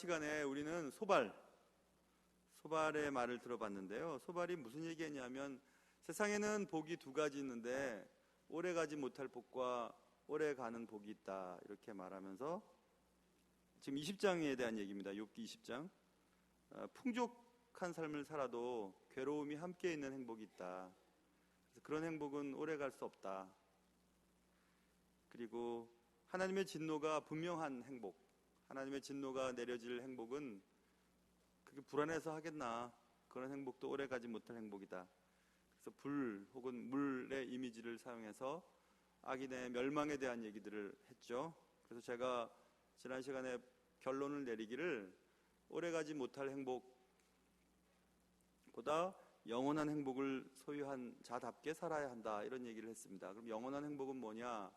시간에 우리는 소발의 말을 들어봤는데요. 소발이 무슨 얘기했냐면 세상에는 복이 두 가지 있는데 오래 가지 못할 복과 오래 가는 복이 있다, 이렇게 말하면서 지금 20장에 대한 얘기입니다. 욥기 20장. 풍족한 삶을 살아도 괴로움이 함께 있는 행복이 있다. 그래서 그런 행복은 오래 갈 수 없다. 그리고 하나님의 진노가 분명한 행복, 하나님의 진노가 내려질 행복은 그게 불안해서 하겠나, 그런 행복도 오래 가지 못할 행복이다. 그래서 불 혹은 물의 이미지를 사용해서 악인의 멸망에 대한 얘기들을 했죠. 그래서 제가 지난 시간에 결론을 내리기를 오래 가지 못할 행복보다 영원한 행복을 소유한 자답게 살아야 한다, 이런 얘기를 했습니다. 그럼 영원한 행복은 뭐냐?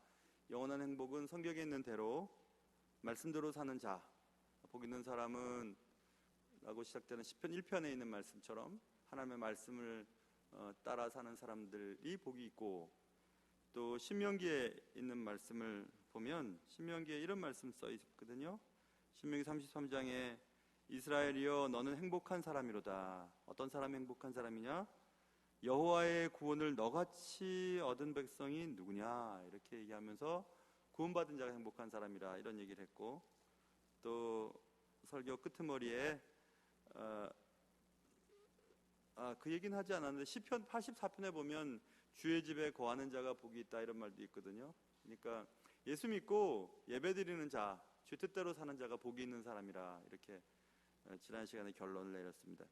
영원한 행복은 성경에 있는 대로 말씀대로 사는 자, 복 있는 사람은 라고 시작되는 시편 1편에 있는 말씀처럼 하나님의 말씀을 따라 사는 사람들이 복이 있고, 또 신명기에 있는 말씀을 보면 신명기에 이런 말씀 써 있거든요. 신명기 33장에 이스라엘이여 너는 행복한 사람이로다. 어떤 사람이 행복한 사람이냐? 여호와의 구원을 너같이 얻은 백성이 누구냐, 이렇게 얘기하면서 구원받은 자가 행복한 사람이라, 이런 얘기를 했고, 또 설교 끄트머리에 그 얘기는 하지 않았는데 시편 84편에 보면 주의 집에 거하는 자가 복이 있다, 이런 말도 있거든요. 그러니까 예수 믿고 예배드리는 자, 주 뜻대로 사는 자가 복이 있는 사람이라, 이렇게 지난 시간에 결론을 내렸습니다.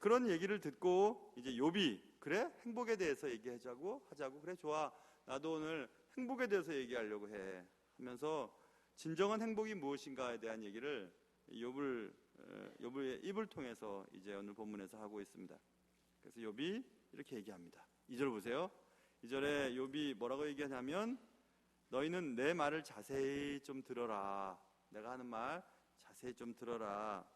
그런 얘기를 듣고 이제 욥이 그래? 행복에 대해서 얘기하자고 그래, 좋아, 나도 오늘 행복에 대해서 얘기하려고 해 하면서 진정한 행복이 무엇인가에 대한 얘기를 욥의 입을 통해서 이제 오늘 본문에서 하고 있습니다. 그래서 욥이 이렇게 얘기합니다. 2절 보세요. 2절에 욥이 뭐라고 얘기하냐면 너희는 내 말을 자세히 좀 들어라. 내가 하는 말 자세히 좀 들어라.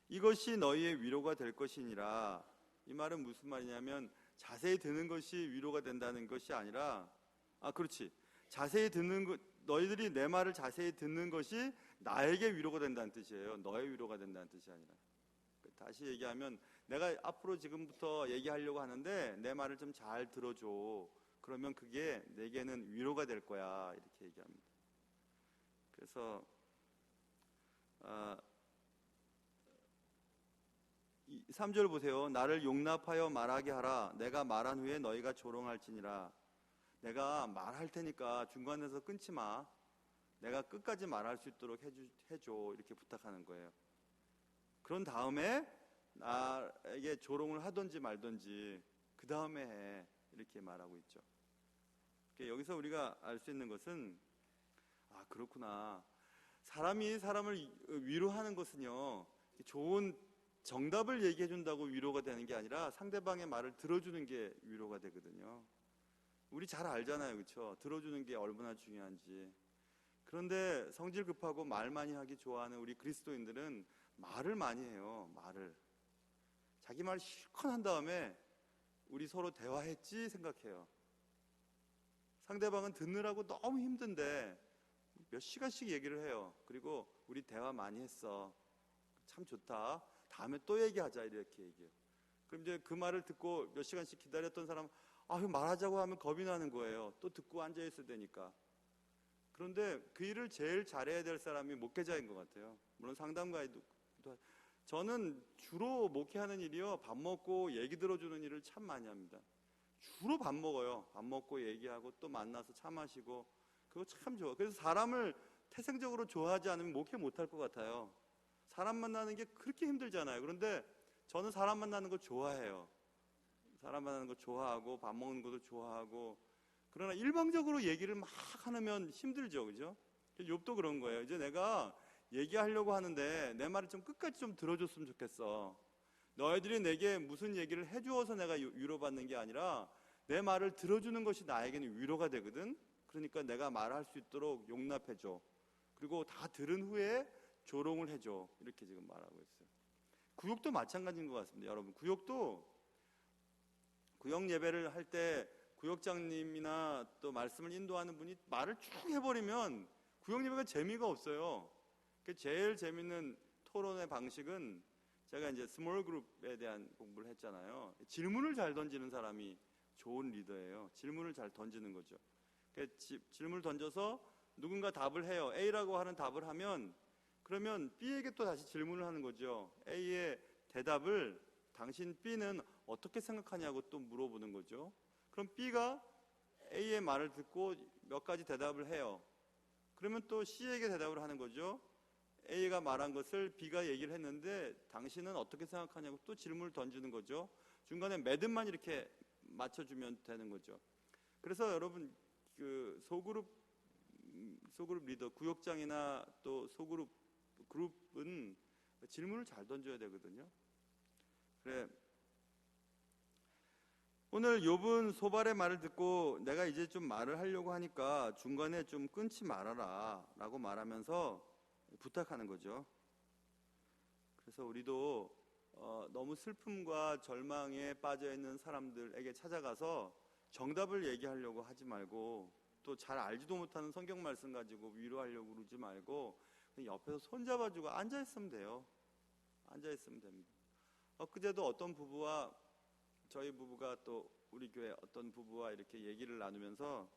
이것이 너희의 위로가 될 것이니라. 이 말은 무슨 말이냐면 자세히 듣는 것이 위로가 된다는 것이 아니라, 그렇지, 자세히 듣는 것, 너희들이 내 말을 자세히 듣는 것이 나에게 위로가 된다는 뜻이에요. 너의 위로가 된다는 뜻이 아니라. 다시 얘기하면 내가 앞으로 지금부터 얘기하려고 하는데 내 말을 좀 잘 들어줘. 그러면 그게 내게는 위로가 될 거야, 이렇게 얘기합니다. 그래서 3절 보세요. 나를 용납하여 말하게 하라. 내가 말한 후에 너희가 조롱할지니라. 내가 말할 테니까 중간에서 끊지 마. 내가 끝까지 말할 수 있도록 해줘, 이렇게 부탁하는 거예요. 그런 다음에 나에게 조롱을 하든지 말든지 그 다음에 해, 이렇게 말하고 있죠. 여기서 우리가 알 수 있는 것은 그렇구나, 사람이 사람을 위로하는 것은요, 좋은 정답을 얘기해 준다고 위로가 되는 게 아니라 상대방의 말을 들어주는 게 위로가 되거든요. 우리 잘 알잖아요, 그렇죠? 들어주는 게 얼마나 중요한지. 그런데 성질 급하고 말 많이 하기 좋아하는 우리 그리스도인들은 말을 많이 해요. 말을 자기 말 실컷 한 다음에 우리 서로 대화했지 생각해요. 상대방은 듣느라고 너무 힘든데 몇 시간씩 얘기를 해요. 그리고 우리 대화 많이 했어, 참 좋다, 다음에 또 얘기하자, 이렇게 얘기해요. 그럼 이제 그 말을 듣고 몇 시간씩 기다렸던 사람은 말하자고 하면 겁이 나는 거예요. 또 듣고 앉아있어야 되니까. 그런데 그 일을 제일 잘해야 될 사람이 목회자인 것 같아요. 물론 상담가이도. 저는 주로 목회하는 일이요, 밥 먹고 얘기 들어주는 일을 참 많이 합니다. 주로 밥 먹어요. 밥 먹고 얘기하고 또 만나서 차 마시고, 그거 참 좋아. 그래서 사람을 태생적으로 좋아하지 않으면 목회 못할 것 같아요. 사람 만나는 게 그렇게 힘들잖아요. 그런데 저는 사람 만나는 거 좋아해요. 사람 만나는 거 좋아하고 밥 먹는 것도 좋아하고. 그러나 일방적으로 얘기를 막 하면 힘들죠, 그죠? 욥도 그런 거예요. 이제 내가 얘기하려고 하는데 내 말을 좀 끝까지 좀 들어줬으면 좋겠어. 너희들이 내게 무슨 얘기를 해주어서 내가 위로받는 게 아니라 내 말을 들어주는 것이 나에게는 위로가 되거든. 그러니까 내가 말할 수 있도록 용납해줘. 그리고 다 들은 후에 조롱을 해줘, 이렇게 지금 말하고 있어요. 구역도 마찬가지인 것 같습니다. 여러분, 구역 예배를 할 때 구역장님이나 또 말씀을 인도하는 분이 말을 쭉 해버리면 구역 예배가 재미가 없어요. 제일 재밌는 토론의 방식은 제가 이제 스몰 그룹에 대한 공부를 했잖아요. 질문을 잘 던지는 사람이 좋은 리더예요. 질문을 잘 던지는 거죠. 질문을 던져서 누군가 답을 해요. A라고 하는 답을 하면 그러면 B에게 또 다시 질문을 하는 거죠. A의 대답을 당신 B는 어떻게 생각하냐고 또 물어보는 거죠. 그럼 B가 A의 말을 듣고 몇 가지 대답을 해요. 그러면 또 C에게 대답을 하는 거죠. A가 말한 것을 B가 얘기를 했는데 당신은 어떻게 생각하냐고 또 질문을 던지는 거죠. 중간에 매듭만 이렇게 맞춰주면 되는 거죠. 그래서 여러분 그 소그룹 리더, 구역장이나 또 그룹은 질문을 잘 던져야 되거든요. 그래. 오늘 욥은 소발의 말을 듣고 내가 이제 좀 말을 하려고 하니까 중간에 좀 끊지 말아라 라고 말하면서 부탁하는 거죠. 그래서 우리도 너무 슬픔과 절망에 빠져 있는 사람들에게 찾아가서 정답을 얘기하려고 하지 말고 또 잘 알지도 못하는 성경 말씀 가지고 위로하려고 그러지 말고 그냥 옆에서 손잡아주고 앉아있으면 돼요. 앉아있으면 됩니다. 엊그제도 어떤 부부와 저희 부부가 또 우리 교회 어떤 부부와 이렇게 얘기를 나누면서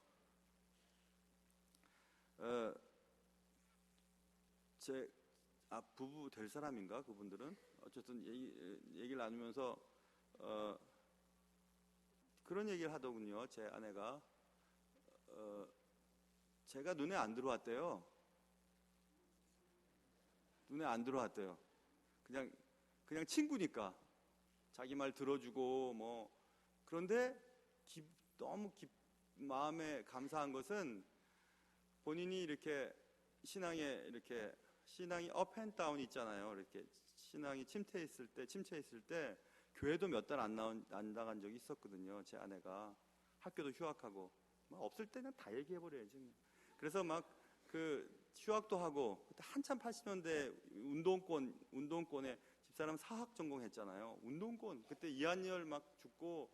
부부 될 사람인가 그분들은 어쨌든 얘기를 나누면서 그런 얘기를 하더군요. 제 아내가 제가 눈에 안 들어왔대요. 눈에 안 들어왔대요. 그냥 친구니까 자기 말 들어주고 뭐 그런데 너무 마음에 감사한 것은 본인이 이렇게 신앙이 업 앤 다운 있잖아요. 이렇게 신앙이 침체해 있을 때 교회도 몇 달 안 나간 적이 있었거든요. 제 아내가 학교도 휴학하고 없을 때는 다 얘기해 버려야지. 그래서 막 그 휴학도 하고 그때 한참 80년대 운동권에 집사람 사학 전공했잖아요. 운동권 그때 이한열 막 죽고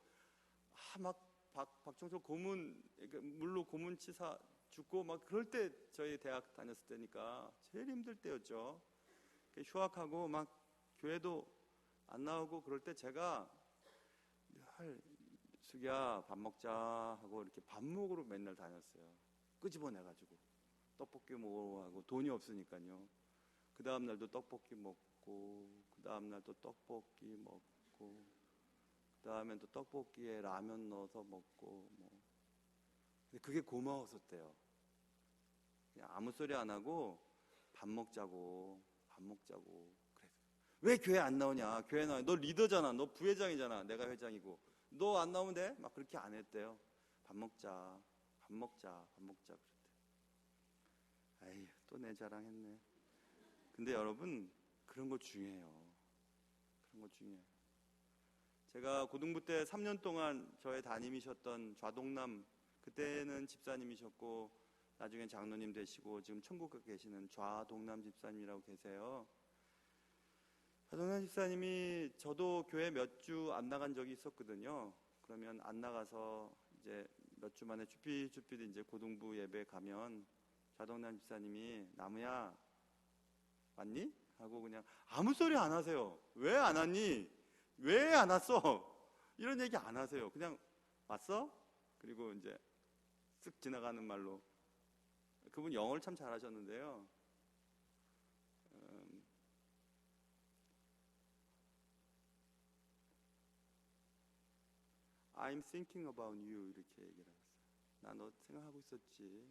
막 박정철 고문 물로 고문치사 죽고 막 그럴 때 저희 대학 다녔을 때니까 제일 힘들 때였죠. 휴학하고 막 교회도 안 나오고 그럴 때 제가 늘 수기야 밥 먹자 하고 이렇게 밥 먹으러 맨날 다녔어요. 끄집어내가지고 떡볶이 먹으러 하고 돈이 없으니까요. 그 다음 날도 떡볶이 먹고 그 다음 날도 떡볶이 먹고 그 다음엔 또 떡볶이에 라면 넣어서 먹고 근데 그게 고마웠었대요. 그냥 아무 소리 안 하고 밥 먹자고 그래서 왜 교회 안 나오냐? 교회 나와. 너 리더잖아. 너 부회장이잖아. 내가 회장이고. 너 안 나오면 돼? 막 그렇게 안 했대요. 밥 먹자 그랬대. 아이, 또 내 자랑했네. 근데 여러분 그런 거 중요해요. 제가 고등부 때 3년 동안 저의 담임이셨던 좌동남, 그때는 집사님이셨고 나중에 장로님 되시고 지금 천국에 계시는 좌동남 집사님이라고 계세요. 좌동남 집사님이 저도 교회 몇 주 안 나간 적이 있었거든요. 그러면 안 나가서 이제 몇 주 만에 쭈삣 이제 고등부 예배 가면 좌동남 집사님이 나무야 왔니? 하고 그냥 아무 소리 안 하세요. 왜 안 왔니? 왜 안 왔어? 이런 얘기 안 하세요. 그냥 왔어? 그리고 이제 쓱 지나가는 말로. 그분 영어를 참 잘하셨는데요. I'm thinking about you 이렇게 얘기를 했어요. 나 너 생각하고 있었지.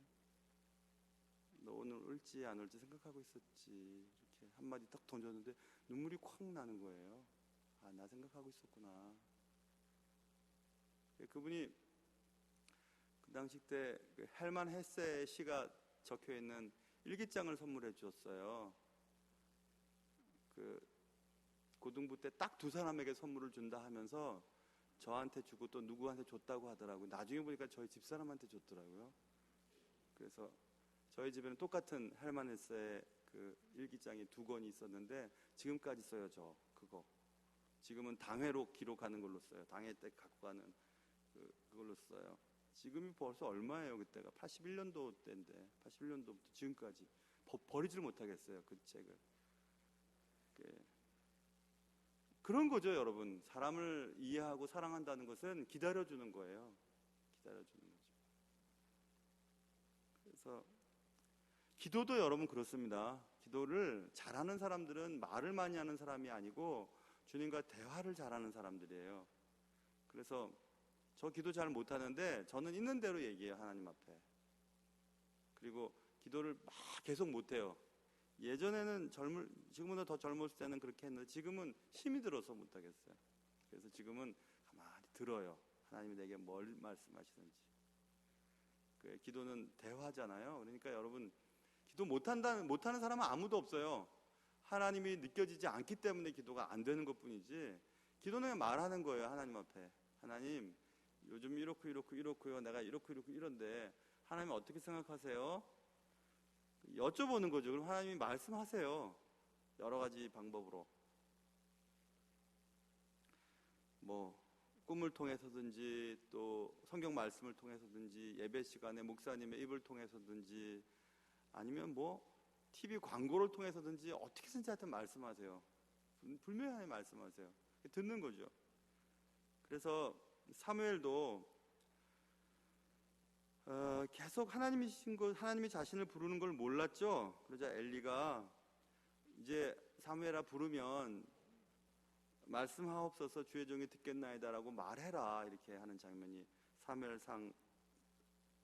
너 오늘 올지 안 올지 생각하고 있었지. 이렇게 한마디 딱 던졌는데 눈물이 콱 나는 거예요. 아, 나 생각하고 있었구나. 그분이 그 당시 때 헬만 헤세의 시가 적혀 있는 일기장을 선물해 주었어요. 그 고등부 때 딱 두 사람에게 선물을 준다 하면서 저한테 주고 또 누구한테 줬다고 하더라고요. 나중에 보니까 저희 집사람한테 줬더라고요. 그래서 저희 집에는 똑같은 헬만 헤세의 그 일기장이 2권이 있었는데 지금까지 써요. 그거 지금은 당회로 기록하는 걸로 써요. 당회 때 갖고 가는 그걸로 써요. 지금이 벌써 얼마예요? 그때가 81년도 때인데 81년도부터 지금까지 버리질 못하겠어요, 그 책을. 그런 거죠, 여러분. 사람을 이해하고 사랑한다는 것은 기다려주는 거예요. 기다려주는 거죠. 그래서 기도도 여러분 그렇습니다. 기도를 잘하는 사람들은 말을 많이 하는 사람이 아니고 주님과 대화를 잘하는 사람들이에요. 그래서 저 기도 잘 못하는데 저는 있는 대로 얘기해요, 하나님 앞에. 그리고 기도를 막 계속 못해요. 예전에는 지금보다 더 젊었을 때는 그렇게 했는데 지금은 힘이 들어서 못하겠어요. 그래서 지금은 가만히 들어요. 하나님이 내게 뭘 말씀하시는지. 기도는 대화잖아요. 그러니까 여러분, 기도 못하는 사람은 아무도 없어요. 하나님이 느껴지지 않기 때문에 기도가 안 되는 것 뿐이지, 기도는 그냥 말하는 거예요, 하나님 앞에. 하나님, 요즘 이렇고요. 내가 이렇고 이런데 하나님 어떻게 생각하세요? 여쭤보는 거죠. 그럼 하나님이 말씀하세요. 여러 가지 방법으로. 꿈을 통해서든지 또 성경 말씀을 통해서든지 예배 시간에 목사님의 입을 통해서든지 아니면 TV 광고를 통해서든지 어떻게든지 하여튼 말씀하세요. 불명하게 말씀하세요. 듣는 거죠. 그래서 사무엘도 계속 하나님이 자신을 부르는 걸 몰랐죠. 그러자 엘리가 이제 사무엘아 부르면 말씀하옵소서 주의 종이 듣겠나이다라고 말해라, 이렇게 하는 장면이 사무엘상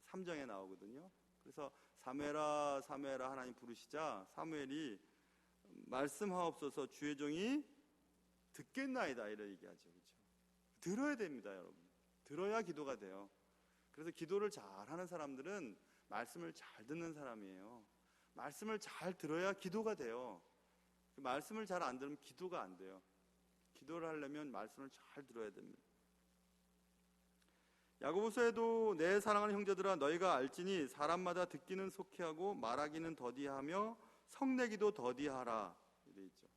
3장에 나오거든요. 그래서 사무엘아 하나님 부르시자 사무엘이 말씀하옵소서 주의 종이 듣겠나이다, 이렇게 얘기하죠. 그렇죠? 들어야 됩니다, 여러분. 들어야 기도가 돼요. 그래서 기도를 잘하는 사람들은 말씀을 잘 듣는 사람이에요. 말씀을 잘 들어야 기도가 돼요. 말씀을 잘 안 들으면 기도가 안 돼요. 기도를 하려면 말씀을 잘 들어야 됩니다. 야고보서에도 내 사랑하는 형제들아 너희가 알지니 사람마다 듣기는 속히하고 말하기는 더디하며 성내기도 더디하라, 이래 있죠.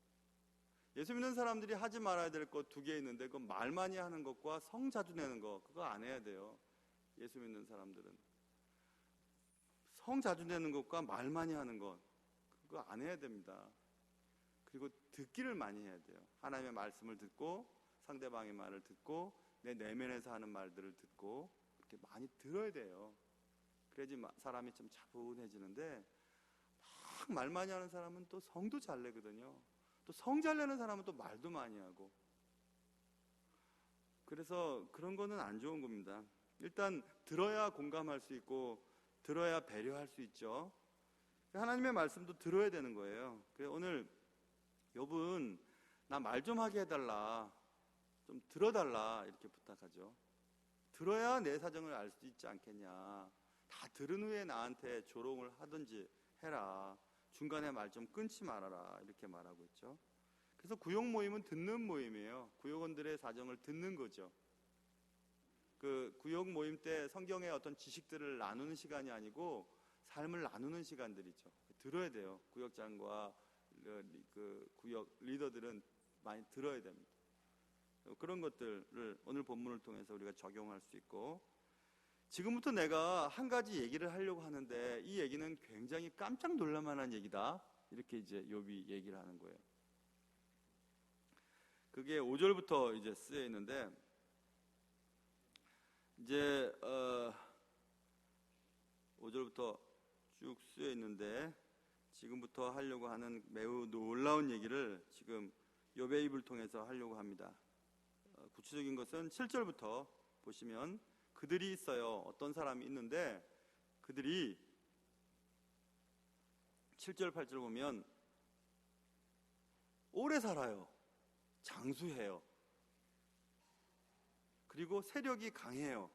예수 믿는 사람들이 하지 말아야 될 것 2개 있는데, 그건 말 많이 하는 것과 성 자주 내는 거, 그거 안 해야 돼요. 예수 믿는 사람들은 성 자주 내는 것과 말 많이 하는 것, 그거 안 해야 됩니다. 그리고 듣기를 많이 해야 돼요. 하나님의 말씀을 듣고 상대방의 말을 듣고 내 내면에서 하는 말들을 듣고 그렇게 많이 들어야 돼요. 그래야지 사람이 좀 차분해지는데, 막 말 많이 하는 사람은 또 성도 잘 내거든요. 또 성 잘 내는 사람은 또 말도 많이 하고. 그래서 그런 거는 안 좋은 겁니다. 일단 들어야 공감할 수 있고 들어야 배려할 수 있죠. 하나님의 말씀도 들어야 되는 거예요. 그래서 오늘 욥은 나 말 좀 하게 해달라, 좀 들어달라, 이렇게 부탁하죠. 들어야 내 사정을 알 수 있지 않겠냐. 다 들은 후에 나한테 조롱을 하든지 해라. 중간에 말 좀 끊지 말아라, 이렇게 말하고 있죠. 그래서 구역 모임은 듣는 모임이에요. 구역원들의 사정을 듣는 거죠. 그 구역 모임 때 성경의 어떤 지식들을 나누는 시간이 아니고 삶을 나누는 시간들이죠. 들어야 돼요. 구역장과 그 구역 리더들은 많이 들어야 됩니다. 그런 것들을 오늘 본문을 통해서 우리가 적용할 수 있고, 지금부터 내가 한 가지 얘기를 하려고 하는데 이 얘기는 굉장히 깜짝 놀랄만한 얘기다, 이렇게 이제 욥이 얘기를 하는 거예요. 그게 5절부터 이제 쓰여 있는데, 이제 5절부터 쭉 쓰여 있는데 지금부터 하려고 하는 매우 놀라운 얘기를 지금 욥의 입을 통해서 하려고 합니다. 구체적인 것은 7절부터 보시면 그들이 있어요. 어떤 사람이 있는데 그들이 7절 8절 보면 오래 살아요. 장수해요. 그리고 세력이 강해요.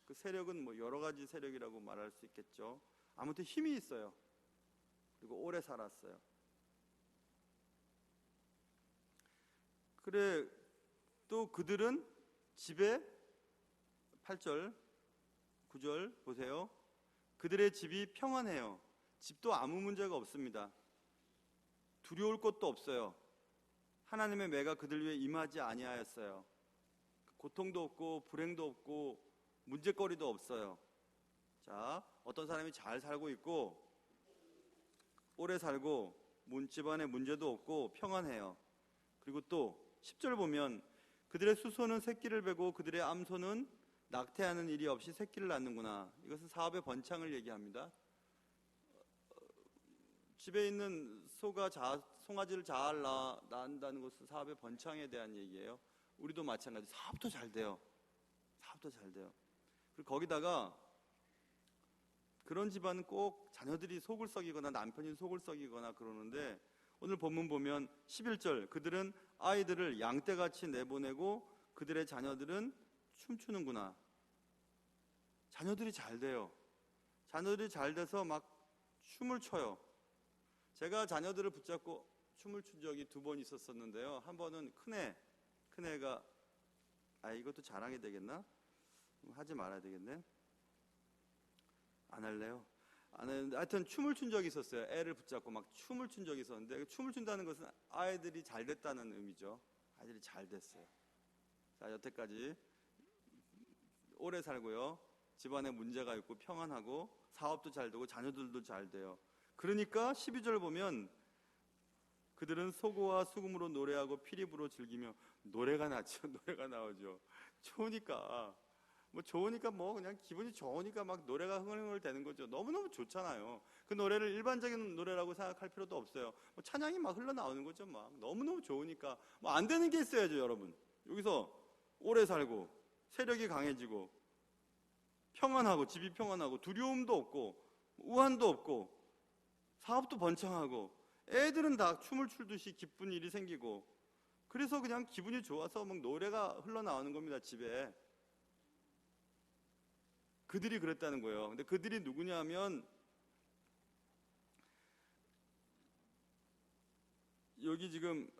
그 세력은 여러 가지 세력이라고 말할 수 있겠죠. 아무튼 힘이 있어요. 그리고 오래 살았어요. 그래, 또 그들은 집에 8절 9절 보세요. 그들의 집이 평안해요. 집도 아무 문제가 없습니다. 두려울 것도 없어요. 하나님의 매가 그들 위해 임하지 아니하였어요. 고통도 없고 불행도 없고 문제거리도 없어요. 자, 어떤 사람이 잘 살고 있고 오래 살고 집안에 문제도 없고 평안해요. 그리고 또 10절 보면 그들의 수소는 새끼를 베고 그들의 암소는 낙태하는 일이 없이 새끼를 낳는구나. 이것은 사업의 번창을 얘기합니다. 집에 있는 소가 송아지를 잘 낳는다는 것은 사업의 번창에 대한 얘기예요. 우리도 마찬가지. 사업도 잘 돼요. 사업도 잘 돼요. 그리고 거기다가 그런 집안은 꼭 자녀들이 속을 썩이거나 남편이 속을 썩이거나 그러는데, 오늘 본문 보면 11절 그들은 아이들을 양떼같이 내보내고 그들의 자녀들은 춤추는구나. 자녀들이 잘 돼요. 자녀들이 잘 돼서 막 춤을 춰요. 제가 자녀들을 붙잡고 춤을 춘 적이 2번 있었었는데요. 한 번은 큰애가 이것도 자랑이 되겠나? 하지 말아야 되겠네. 안 할래요. 안 했는데 하여튼 춤을 춘 적이 있었어요. 애를 붙잡고 막 춤을 춘 적이 있었는데, 춤을 춘다는 것은 아이들이 잘 됐다는 의미죠. 아이들이 잘 됐어요. 자, 여태까지 오래 살고요, 집안에 문제가 있고 평안하고 사업도 잘 되고 자녀들도 잘 돼요. 그러니까 12절 보면 그들은 소고와 수금으로 노래하고 피리부로 즐기며, 노래가 나죠. 노래가 나오죠. 좋으니까 그냥 기분이 좋으니까 막 노래가 흥얼흥얼 되는 거죠. 너무너무 좋잖아요. 그 노래를 일반적인 노래라고 생각할 필요도 없어요. 찬양이 막 흘러나오는 거죠. 막 너무너무 좋으니까. 안 되는 게 있어야죠, 여러분. 여기서 오래 살고 세력이 강해지고 평안하고 집이 평안하고 두려움도 없고 우환도 없고 사업도 번창하고 애들은 다 춤을 추듯이 기쁜 일이 생기고, 그래서 그냥 기분이 좋아서 막 노래가 흘러나오는 겁니다, 집에. 그들이 그랬다는 거예요. 근데 그들이 누구냐면, 여기 지금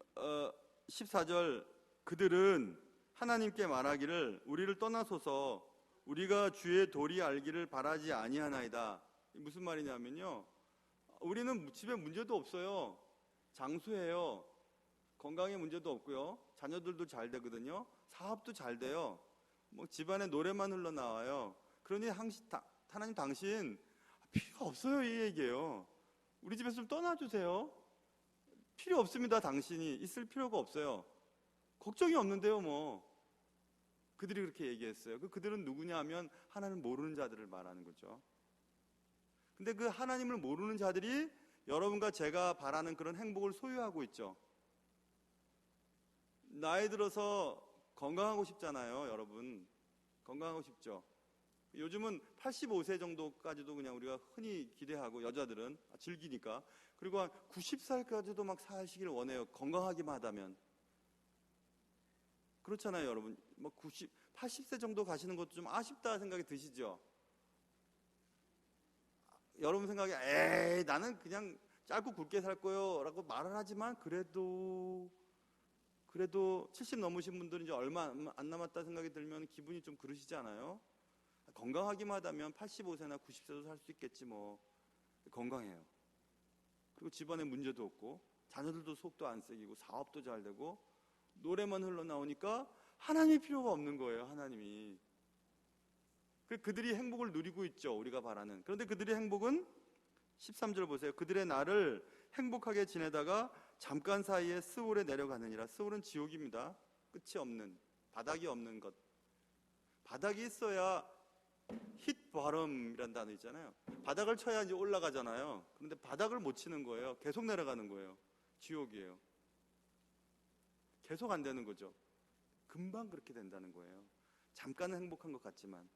14절 그들은 하나님께 말하기를 우리를 떠나소서 우리가 주의 도리 알기를 바라지 아니하나이다. 무슨 말이냐면요, 우리는 집에 문제도 없어요. 장수해요. 건강에 문제도 없고요. 자녀들도 잘 되거든요. 사업도 잘 돼요. 집안에 노래만 흘러나와요. 그러니 하나님 당신 필요 없어요, 이 얘기예요. 우리 집에서 좀 떠나주세요. 필요 없습니다. 당신이 있을 필요가 없어요. 걱정이 없는데요. 그들이 그렇게 얘기했어요. 그들은 누구냐 하면 하나님을 모르는 자들을 말하는 거죠. 근데 그 하나님을 모르는 자들이 여러분과 제가 바라는 그런 행복을 소유하고 있죠. 나이 들어서 건강하고 싶잖아요, 여러분. 건강하고 싶죠. 요즘은 85세 정도까지도 그냥 우리가 흔히 기대하고, 여자들은 즐기니까. 그리고 한 90살까지도 막 사시길 원해요, 건강하기만 하다면. 그렇잖아요, 여러분. 80세 정도 가시는 것도 좀 아쉽다 생각이 드시죠? 여러분 생각에 에이 나는 그냥 짧고 굵게 살 거요 라고 말을 하지만, 그래도 70 넘으신 분들은 이제 얼마 안 남았다 생각이 들면 기분이 좀 그러시지 않아요? 건강하기만 하다면 85세나 90세도 살 수 있겠지 건강해요. 그리고 집안에 문제도 없고 자녀들도 속도 안 썩이고 사업도 잘 되고 노래만 흘러나오니까 하나님이 필요가 없는 거예요. 하나님이. 그들이 행복을 누리고 있죠, 우리가 바라는. 그런데 그들의 행복은 13절 보세요. 그들의 날을 행복하게 지내다가 잠깐 사이에 스올에 내려가느니라. 스올은 지옥입니다. 끝이 없는, 바닥이 없는 것. 바닥이 있어야 hitbottom이라는 단어 있잖아요. 바닥을 쳐야 이제 올라가잖아요. 그런데 바닥을 못 치는 거예요. 계속 내려가는 거예요. 지옥이에요. 계속 안 되는 거죠. 금방 그렇게 된다는 거예요. 잠깐은 행복한 것 같지만.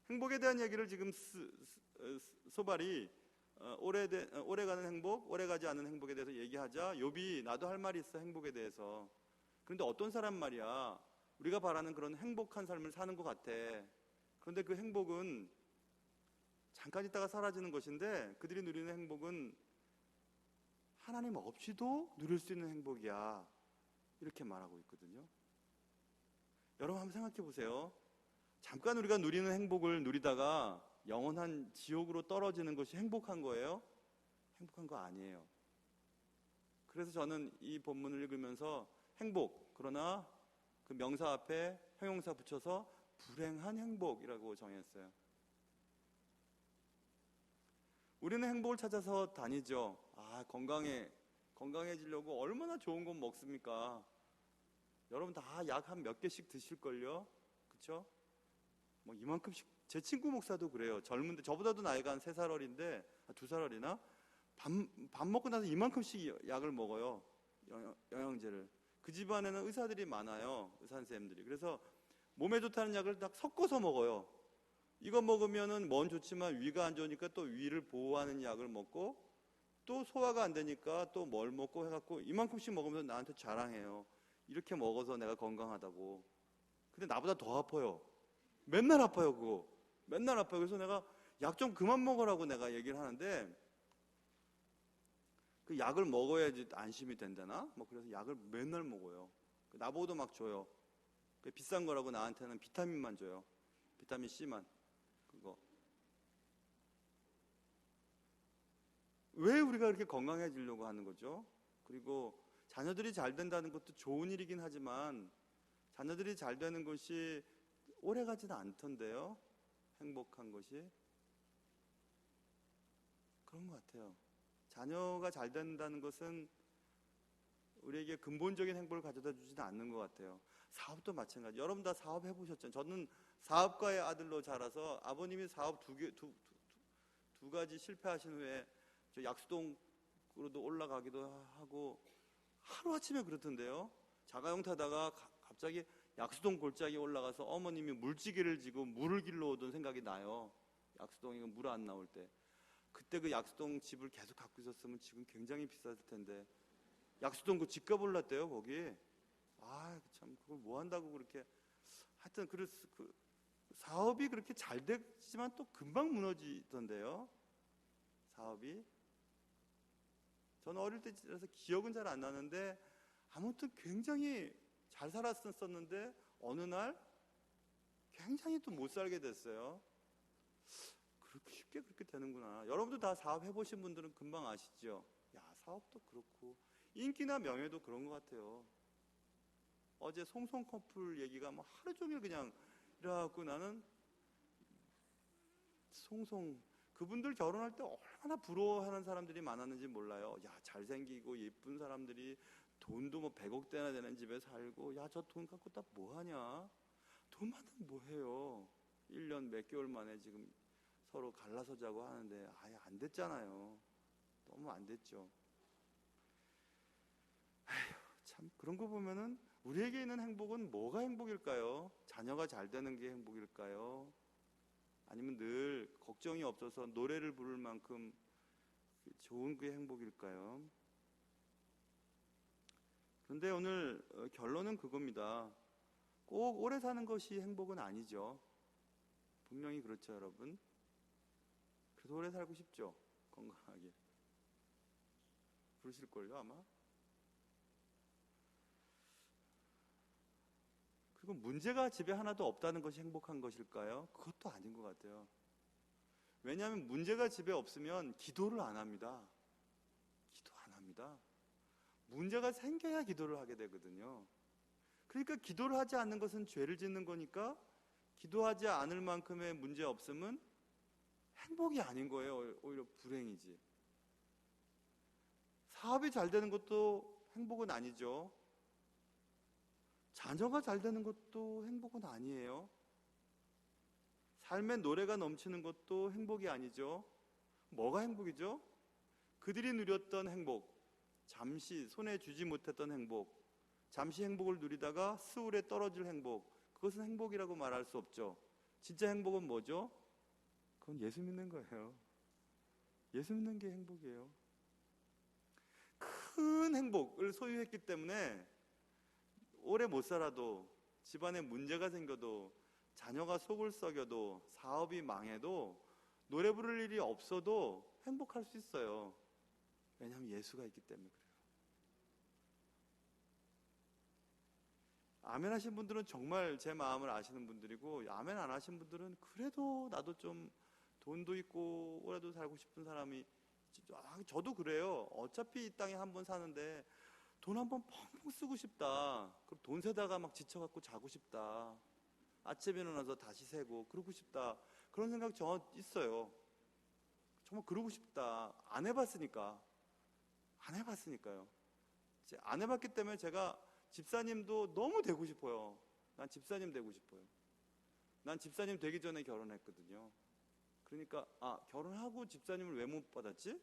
행복에 대한 얘기를 지금 소발이 오래가는 행복, 오래가지 않은 행복에 대해서 얘기하자 욥이 나도 할 말이 있어, 행복에 대해서. 그런데 어떤 사람 말이야, 우리가 바라는 그런 행복한 삶을 사는 것 같아. 그런데 그 행복은 잠깐 있다가 사라지는 것인데, 그들이 누리는 행복은 하나님 없이도 누릴 수 있는 행복이야, 이렇게 말하고 있거든요. 여러분 한번 생각해 보세요. 잠깐 우리가 누리는 행복을 누리다가 영원한 지옥으로 떨어지는 것이 행복한 거예요? 행복한 거 아니에요. 그래서 저는 이 본문을 읽으면서 행복, 그러나 그 명사 앞에 형용사 붙여서 불행한 행복이라고 정했어요. 우리는 행복을 찾아서 다니죠. 건강해지려고 얼마나 좋은 건 먹습니까? 여러분 다 약 한 몇 개씩 드실걸요? 그쵸? 뭐 이만큼씩. 제 친구 목사도 그래요. 젊은데, 저보다도 나이가 한 3살 어린데, 2살 어리나? 밥 먹고 나서 이만큼씩 약을 먹어요. 영양제를. 그 집안에는 의사들이 많아요. 의사 선생님들이. 그래서 몸에 좋다는 약을 딱 섞어서 먹어요. 이거 먹으면은 뭔 좋지만 위가 안 좋으니까 또 위를 보호하는 약을 먹고, 또 소화가 안 되니까 또 뭘 먹고 해갖고 이만큼씩 먹으면서 나한테 자랑해요. 이렇게 먹어서 내가 건강하다고. 근데 나보다 더 아파요. 맨날 아파요, 그거. 맨날 아파요. 그래서 내가 약 좀 그만 먹으라고 내가 얘기를 하는데, 그 약을 먹어야지 안심이 된다나? 뭐 그래서 약을 맨날 먹어요. 나보고도 막 줘요. 비싼 거라고 나한테는 비타민만 줘요. 비타민 C만. 그거. 왜 우리가 그렇게 건강해지려고 하는 거죠? 그리고 자녀들이 잘 된다는 것도 좋은 일이긴 하지만 자녀들이 잘 되는 것이 오래 가지는 않던데요. 행복한 것이. 그런 것 같아요. 자녀가 잘 된다는 것은 우리에게 근본적인 행복을 가져다 주지는 않는 것 같아요. 사업도 마찬가지. 여러분 다 사업 해보셨죠? 저는 사업가의 아들로 자라서 아버님이 사업 두 가지 실패하신 후에 저 약수동으로도 올라가기도 하고 하루아침에 그렇던데요. 자가용 타다가 갑자기 약수동 골짜기 올라가서 어머님이 물지개를 지고 물을 길러 오던 생각이 나요. 약수동에 물 안 나올 때. 그때 그 약수동 집을 계속 갖고 있었으면 지금 굉장히 비쌌을 텐데. 약수동 그 집값 올랐대요, 거기. 참, 그걸 뭐 한다고 그렇게. 하여튼, 그 사업이 그렇게 잘 되지만 또 금방 무너지던데요. 사업이. 저는 어릴 때라서 기억은 잘 안 나는데, 아무튼 굉장히 잘 살았었는데, 어느 날 굉장히 또 못 살게 됐어요. 그렇게 쉽게 그렇게 되는구나. 여러분도 다 사업 해보신 분들은 금방 아시죠? 사업도 그렇고, 인기나 명예도 그런 것 같아요. 어제 송송 커플 얘기가 뭐 하루 종일 그냥 이래갖고 나는 그분들 결혼할 때 얼마나 부러워하는 사람들이 많았는지 몰라요. 잘생기고 예쁜 사람들이 돈도 뭐 100억대나 되는 집에 살고, 저 돈 갖고 다 뭐하냐? 돈 많으면 뭐해요? 1년 몇 개월 만에 지금 서로 갈라서 자고 하는데 안 됐잖아요. 너무 안 됐죠. 참 그런 거 보면은 우리에게 있는 행복은 뭐가 행복일까요? 자녀가 잘 되는 게 행복일까요? 아니면 늘 걱정이 없어서 노래를 부를 만큼 좋은 게 행복일까요? 그런데 오늘 결론은 그겁니다. 꼭 오래 사는 것이 행복은 아니죠. 분명히 그렇죠, 여러분. 그래서 오래 살고 싶죠, 건강하게. 그러실걸요, 아마. 그리고 문제가 집에 하나도 없다는 것이 행복한 것일까요? 그것도 아닌 것 같아요. 왜냐하면 문제가 집에 없으면 기도를 안 합니다. 기도 안 합니다. 문제가 생겨야 기도를 하게 되거든요. 그러니까 기도를 하지 않는 것은 죄를 짓는 거니까 기도하지 않을 만큼의 문제 없음은 행복이 아닌 거예요. 오히려 불행이지. 사업이 잘 되는 것도 행복은 아니죠. 자녀가 잘 되는 것도 행복은 아니에요. 삶의 노래가 넘치는 것도 행복이 아니죠. 뭐가 행복이죠? 그들이 누렸던 행복, 잠시 손에 쥐지 못했던 행복, 잠시 행복을 누리다가 스울에 떨어질 행복, 그것은 행복이라고 말할 수 없죠. 진짜 행복은 뭐죠? 그건 예수 믿는 거예요. 예수 믿는 게 행복이에요. 큰 행복을 소유했기 때문에 오래 못 살아도, 집안에 문제가 생겨도, 자녀가 속을 썩여도, 사업이 망해도, 노래 부를 일이 없어도 행복할 수 있어요. 왜냐하면 예수가 있기 때문에 그래요. 아멘 하신 분들은 정말 제 마음을 아시는 분들이고, 아멘 안 하신 분들은 그래도 나도 좀 돈도 있고 오래도 살고 싶은 사람이, 저도 그래요. 어차피 이 땅에 한 번 사는데 돈 한 번 펑펑 쓰고 싶다. 그럼 돈 세다가 막 지쳐갖고 자고 싶다. 아침에 일어나서 다시 세고 그러고 싶다. 그런 생각 저 있어요. 정말 그러고 싶다. 안 해봤으니까요. 안 해봤기 때문에 제가 집사님도 너무 되고 싶어요. 난 집사님 되고 싶어요. 난 집사님 되기 전에 결혼했거든요. 그러니까 결혼하고 집사님을 왜 못 받았지?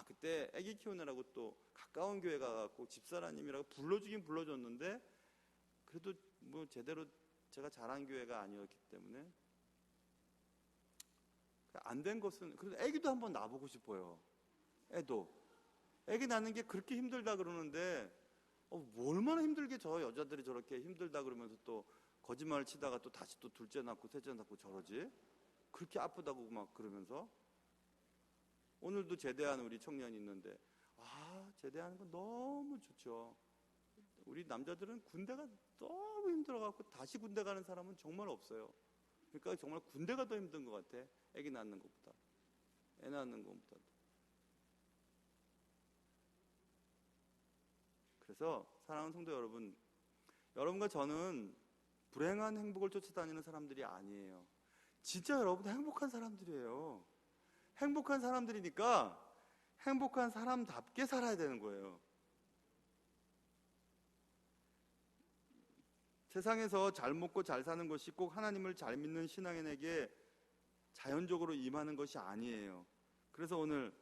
그때 아기 키우느라고 또 가까운 교회 가갖고 집사라님이라고 불러주긴 불러줬는데 그래도 뭐 제대로 제가 잘한 교회가 아니었기 때문에 안 된 것은, 그래도 아기도 한번 낳아보고 싶어요. 아기 낳는 게 그렇게 힘들다 그러는데 얼마나 힘들게 저 여자들이 저렇게 힘들다 그러면서 또 거짓말을 치다가 또 다시 또 둘째 낳고 셋째 낳고 저러지? 그렇게 아프다고 막 그러면서. 오늘도 제대한 우리 청년이 있는데 제대하는 건 너무 좋죠. 우리 남자들은 군대가 너무 힘들어갖고 다시 군대 가는 사람은 정말 없어요. 그러니까 정말 군대가 더 힘든 것 같아. 애기 낳는 것보다, 애 낳는 것보다. 그래서 사랑하는 성도 여러분, 여러분과 저는 불행한 행복을 쫓아다니는 사람들이 아니에요. 진짜 여러분 행복한 사람들이에요. 행복한 사람들이니까 행복한 사람답게 살아야 되는 거예요. 세상에서 잘 먹고 잘 사는 것이 꼭 하나님을 잘 믿는 신앙인에게 자연적으로 임하는 것이 아니에요. 그래서 오늘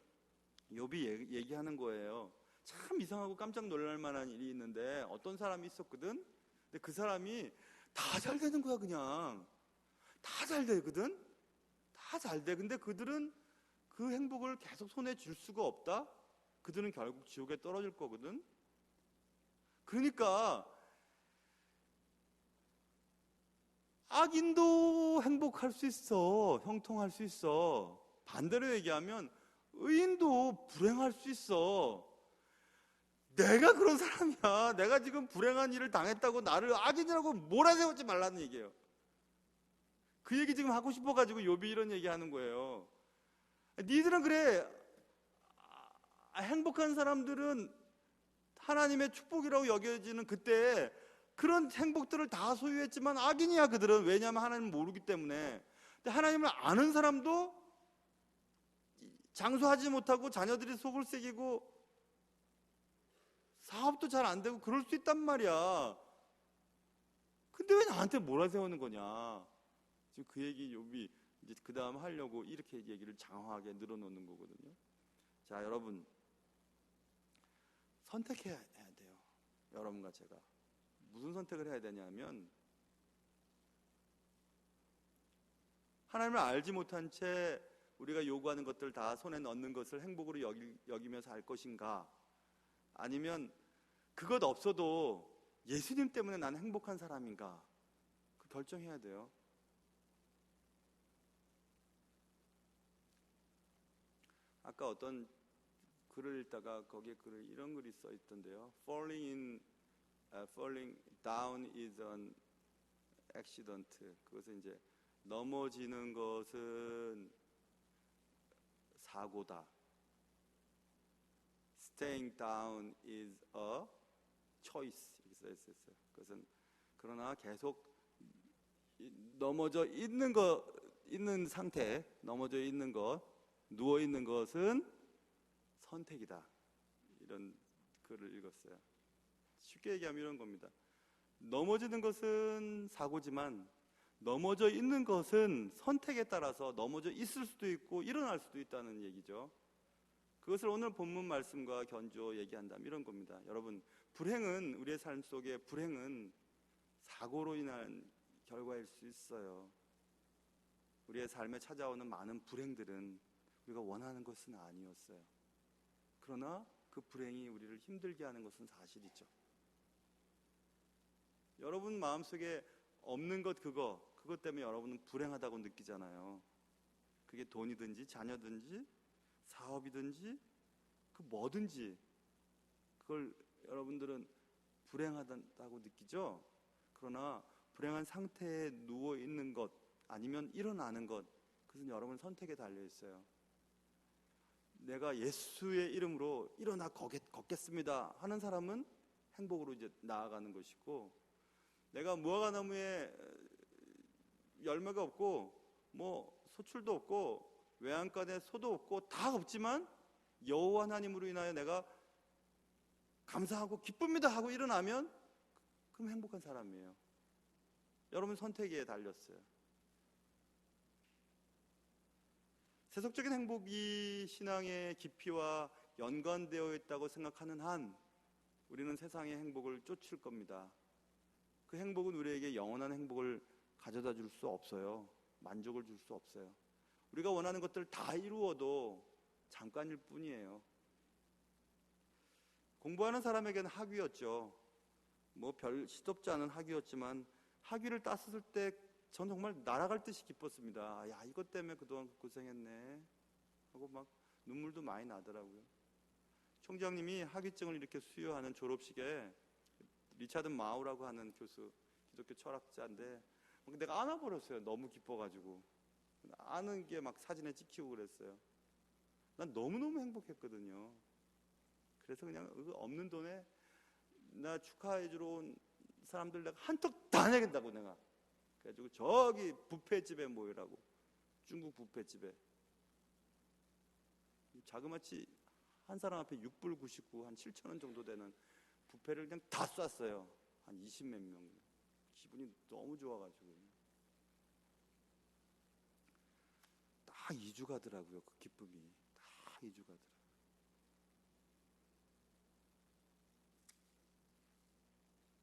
욥이 얘기하는 거예요. 참 이상하고 깜짝 놀랄 만한 일이 있는데 어떤 사람이 있었거든. 근데 그 사람이 다 잘 되는 거야. 그냥 다 잘 되거든. 다 잘 돼. 근데 그들은 그 행복을 계속 손에 줄 수가 없다. 그들은 결국 지옥에 떨어질 거거든. 그러니까 악인도 행복할 수 있어. 형통할 수 있어. 반대로 얘기하면 의인도 불행할 수 있어. 내가 그런 사람이야. 내가 지금 불행한 일을 당했다고 나를 악인이라고 몰아세우지 말라는 얘기예요. 그 얘기 지금 하고 싶어가지고 욥이 이런 얘기 하는 거예요. 니들은 그래. 행복한 사람들은 하나님의 축복이라고 여겨지는 그때 그런 행복들을 다 소유했지만 악인이야 그들은. 왜냐하면 하나님을 모르기 때문에. 근데 하나님을 아는 사람도 장수하지 못하고 자녀들이 속을 새기고 사업도 잘 안 되고 그럴 수 있단 말이야. 근데 왜 나한테 몰아세우는 거냐. 지금 그 얘기 욥이 이제 그 다음 하려고 이렇게 얘기를 장황하게 늘어놓는 거거든요. 자, 여러분 선택해야 돼요. 여러분과 제가 무슨 선택을 해야 되냐면, 하나님을 알지 못한 채 우리가 요구하는 것들 다 손에 넣는 것을 행복으로 여기면서 할 것인가, 아니면 그것 없어도 예수님 때문에 나는 행복한 사람인가, 그 결정해야 돼요. 아까 어떤 글을 읽다가 거기에 이런 글이 써 있던데요. Falling down is an accident. 그것은 이제 넘어지는 것은 사고다. Staying down is a choice. 이렇게 써 있었어요. 그것은 그러나 계속 넘어져 있는 상태, 넘어져 있는 것, 누워 있는 것은 선택이다. 이런 글을 읽었어요. 쉽게 얘기하면 이런 겁니다. 넘어지는 것은 사고지만 넘어져 있는 것은 선택에 따라서 넘어져 있을 수도 있고 일어날 수도 있다는 얘기죠. 그것을 오늘 본문 말씀과 견주어 얘기한다면 이런 겁니다. 여러분, 불행은, 우리의 삶 속에 불행은 사고로 인한 결과일 수 있어요. 우리의 삶에 찾아오는 많은 불행들은 우리가 원하는 것은 아니었어요. 그러나 그 불행이 우리를 힘들게 하는 것은 사실이죠. 여러분 마음속에 없는 것, 그것 때문에 여러분은 불행하다고 느끼잖아요. 그게 돈이든지 자녀든지 사업이든지 그 뭐든지 그걸 여러분들은 불행하다고 느끼죠. 그러나 불행한 상태에 누워 있는 것 아니면 일어나는 것, 그것은 여러분 선택에 달려 있어요. 내가 예수의 이름으로 일어나 걷겠습니다 하는 사람은 행복으로 이제 나아가는 것이고, 내가 무화과나무에 열매가 없고 뭐 소출도 없고 외양간에 소도 없고 다 없지만 여호와 하나님으로 인하여 내가 감사하고 기쁩니다 하고 일어나면 그럼 행복한 사람이에요. 여러분 선택에 달렸어요. 세속적인 행복이 신앙의 깊이와 연관되어 있다고 생각하는 한 우리는 세상의 행복을 쫓을 겁니다. 그 행복은 우리에게 영원한 행복을 가져다 줄 수 없어요. 만족을 줄 수 없어요. 우리가 원하는 것들 다 이루어도 잠깐일 뿐이에요. 공부하는 사람에게는 학위였죠. 뭐 별 시덥지 않은 학위였지만 학위를 땄을 때 전 정말 날아갈 듯이 기뻤습니다. 야, 이것 때문에 그동안 고생했네 하고 막 눈물도 많이 나더라고요. 총장님이 학위증을 이렇게 수여하는 졸업식에 리차드 마우라고 하는 교수, 기독교 철학자인데 내가 안아버렸어요. 너무 기뻐가지고. 아는 게 막 사진에 찍히고 그랬어요. 난 너무너무 행복했거든요. 그래서 그냥 없는 돈에 나 축하해주러 온 사람들 내가 한턱 다 내겠다고 내가. 그래가지고 저기 뷔페집에 모이라고. 중국 뷔페집에. 자그마치 한 사람 앞에 6불 99, 한 7천 원 정도 되는 뷔페를 그냥 다 쐈어요. 한 20몇 명. 기분이 너무 좋아가지고. 다 2주 가더라고요. 그 기쁨이. 다 2주 가더라고요.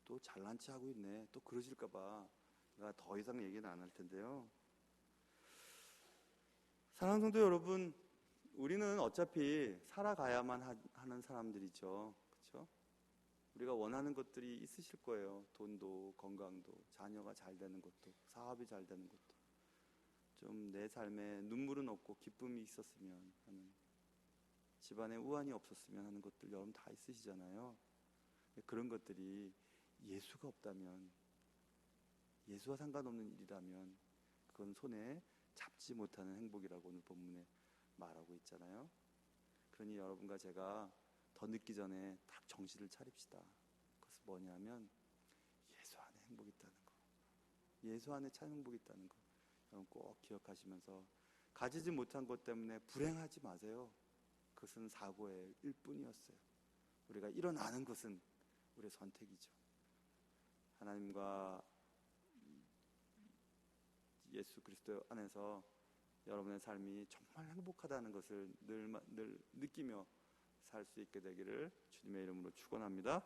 또 잘난 체 하고 있네. 또 그러실까봐 내가 더 이상 얘기는 안 할 텐데요. 사랑하는 성도 여러분, 우리는 어차피 살아가야만 하는 사람들이죠. 그렇죠? 우리가 원하는 것들이 있으실 거예요. 돈도, 건강도, 자녀가 잘 되는 것도, 사업이 잘 되는 것도. 좀 내 삶에 눈물은 없고 기쁨이 있었으면 하는, 집안에 우환이 없었으면 하는 것들 여러분 다 있으시잖아요. 그런 것들이 예수가 없다면, 예수와 상관없는 일이라면 그건 손에 잡지 못하는 행복이라고 오늘 본문에 말하고 있잖아요. 그러니 여러분과 제가 더 늦기 전에 딱 정신을 차립시다. 그것은 뭐냐면 예수 안에 행복이 있다는 거, 예수 안에 참 행복이 있다는 거 여러분 꼭 기억하시면서 가지지 못한 것 때문에 불행하지 마세요. 그것은 사고의 일뿐이었어요. 우리가 일어나는 것은 우리의 선택이죠. 하나님과 예수 그리스도 안에서 여러분의 삶이 정말 행복하다는 것을 늘 느끼며 살 수 있게 되기를 주님의 이름으로 축원합니다.